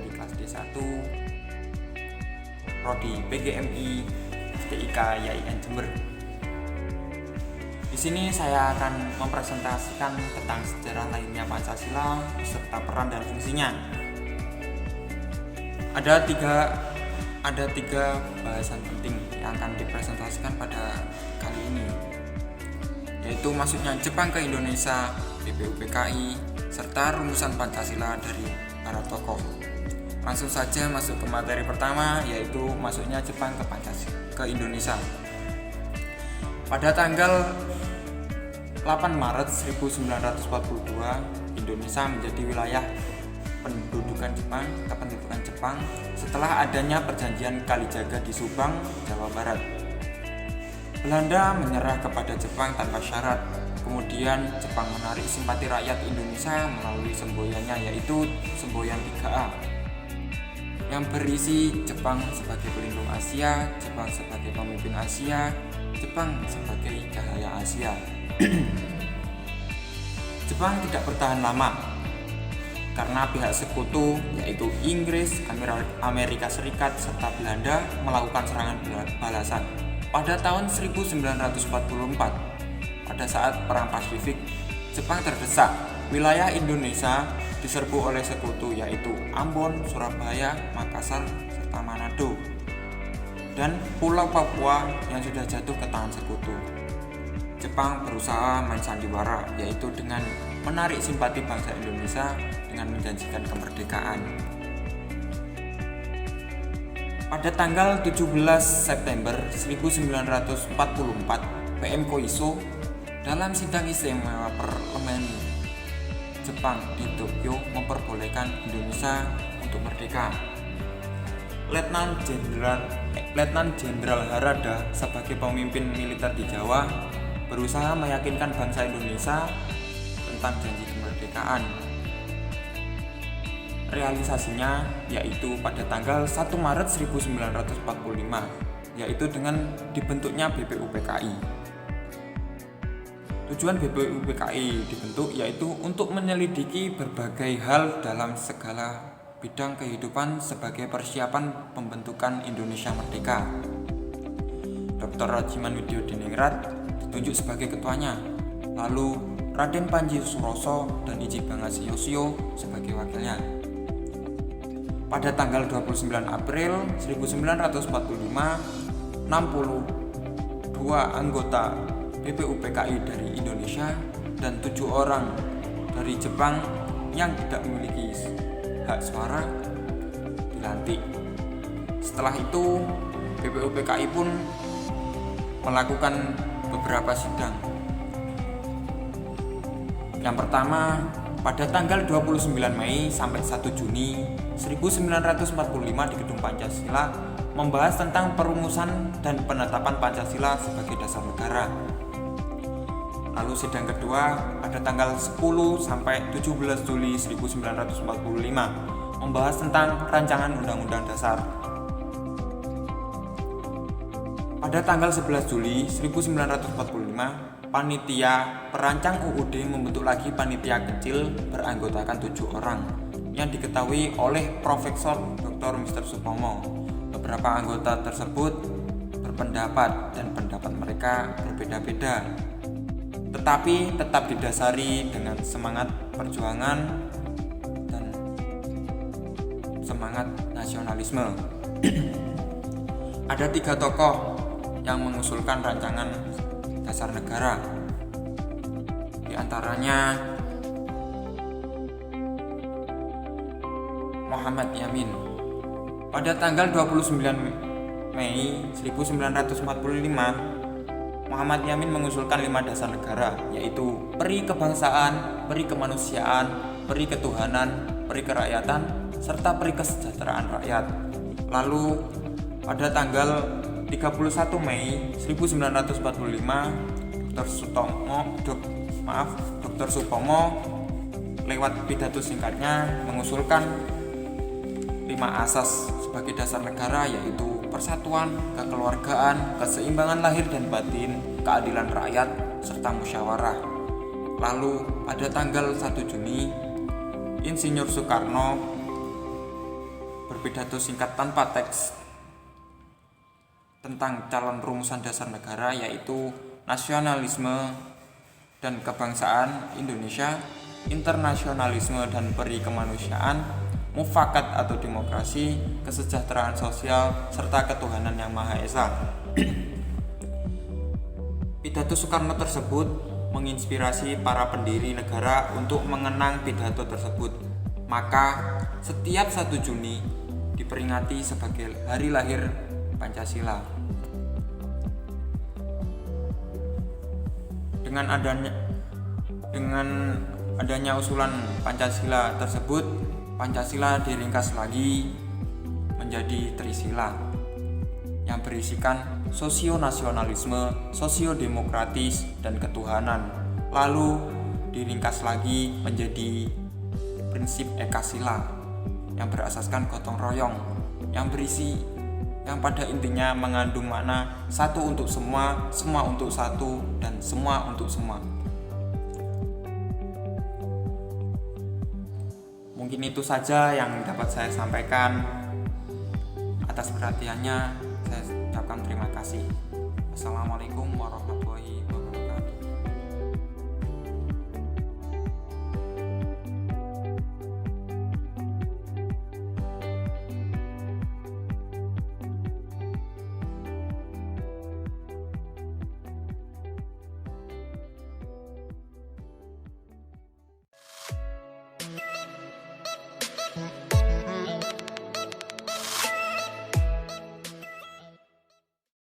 dari kelas D1 Prodi PGMI STIK YIN Jember. Di sini saya akan mempresentasikan tentang sejarah lahirnya Pancasila serta peran dan fungsinya. Ada tiga bahasan penting yang akan dipresentasikan pada kali ini, yaitu masuknya Jepang ke Indonesia, BPUPKI, serta rumusan Pancasila dari para tokoh. Langsung saja masuk ke materi pertama, yaitu masuknya Jepang ke Indonesia. Pada tanggal 8 Maret 1942, Indonesia menjadi wilayah kependudukan Jepang setelah adanya perjanjian Kalijaga di Subang, Jawa Barat. Belanda menyerah kepada Jepang tanpa syarat. Kemudian Jepang menarik simpati rakyat Indonesia melalui semboyannya, yaitu semboyan 3A, yang berisi Jepang sebagai pelindung Asia, Jepang sebagai pemimpin Asia, Jepang sebagai cahaya Asia. Jepang tidak bertahan lama karena pihak sekutu yaitu Inggris, Amerika Serikat, serta Belanda melakukan serangan balasan. Pada tahun 1944, pada saat Perang Pasifik, Jepang terdesak. Wilayah Indonesia diserbu oleh sekutu yaitu Ambon, Surabaya, Makassar, serta Manado, dan Pulau Papua yang sudah jatuh ke tangan sekutu. Jepang berusaha main sandiwara, yaitu dengan menarik simpati bangsa Indonesia dengan menjanjikan kemerdekaan. Pada tanggal 17 September 1944, PM Koiso dalam sidang istimewa parlemen Jepang di Tokyo memperbolehkan Indonesia untuk merdeka. Letnan Jenderal Harada sebagai pemimpin militer di Jawa berusaha meyakinkan bangsa Indonesia tentang janji kemerdekaan. Realisasinya yaitu pada tanggal 1 Maret 1945, yaitu dengan dibentuknya BPUPKI. Tujuan BPUPKI dibentuk yaitu untuk menyelidiki berbagai hal dalam segala bidang kehidupan sebagai persiapan pembentukan Indonesia Merdeka. Dr. Rajiman Widyodiningrat ditunjuk sebagai ketuanya, lalu Raden Panji Suroso dan Iji Bangasiyosio sebagai wakilnya. Pada tanggal 29 April 1945, 62 anggota BPUPKI dari Indonesia dan 7 orang dari Jepang yang tidak memiliki hak suara dilantik. Setelah itu, BPUPKI pun melakukan beberapa sidang. Yang pertama, pada tanggal 29 Mei sampai 1 Juni 1945 di Gedung Pancasila membahas tentang perumusan dan penetapan Pancasila sebagai dasar negara. Lalu sidang kedua pada tanggal 10 sampai 17 Juli 1945 membahas tentang rancangan Undang-Undang Dasar. Pada tanggal 11 Juli 1945, panitia perancang UUD membentuk lagi panitia kecil beranggotakan 7 orang yang diketahui oleh Profesor Dr. Mr. Supomo. Beberapa anggota tersebut berpendapat dan pendapat mereka berbeda-beda, tetapi tetap didasari dengan semangat perjuangan dan semangat nasionalisme. Ada 3 tokoh yang mengusulkan rancangan dasar negara. Di antaranya Muhammad Yamin. Pada tanggal 29 Mei 1945, Muhammad Yamin mengusulkan 5 dasar negara, yaitu peri kebangsaan, peri kemanusiaan, peri ketuhanan, peri kerakyatan, serta peri kesejahteraan rakyat. Lalu pada tanggal 31 Mei 1945, Dr. Supomo lewat pidato singkatnya mengusulkan 5 asas sebagai dasar negara, yaitu persatuan, kekeluargaan, keseimbangan lahir dan batin, keadilan rakyat, serta musyawarah. Lalu pada tanggal 1 Juni, Insinyur Soekarno berpidato singkat tanpa teks tentang calon rumusan dasar negara, yaitu nasionalisme dan kebangsaan Indonesia, internasionalisme dan peri kemanusiaan, mufakat atau demokrasi, kesejahteraan sosial, serta ketuhanan yang Maha Esa. Pidato Soekarno tersebut menginspirasi para pendiri negara untuk mengenang pidato tersebut. Maka setiap 1 Juni diperingati sebagai hari lahir Pancasila. Dengan adanya usulan Pancasila tersebut, Pancasila diringkas lagi menjadi Trisila yang berisikan sosio-nasionalisme, sosio-demokratis, dan ketuhanan. Lalu diringkas lagi menjadi prinsip Ekasila yang berasaskan gotong royong, yang pada intinya mengandung makna satu untuk semua, semua untuk satu, dan semua untuk semua. Mungkin itu saja yang dapat saya sampaikan. Atas perhatiannya saya ucapkan terima kasih. Assalamualaikum warahmatullahi wabarakatuh.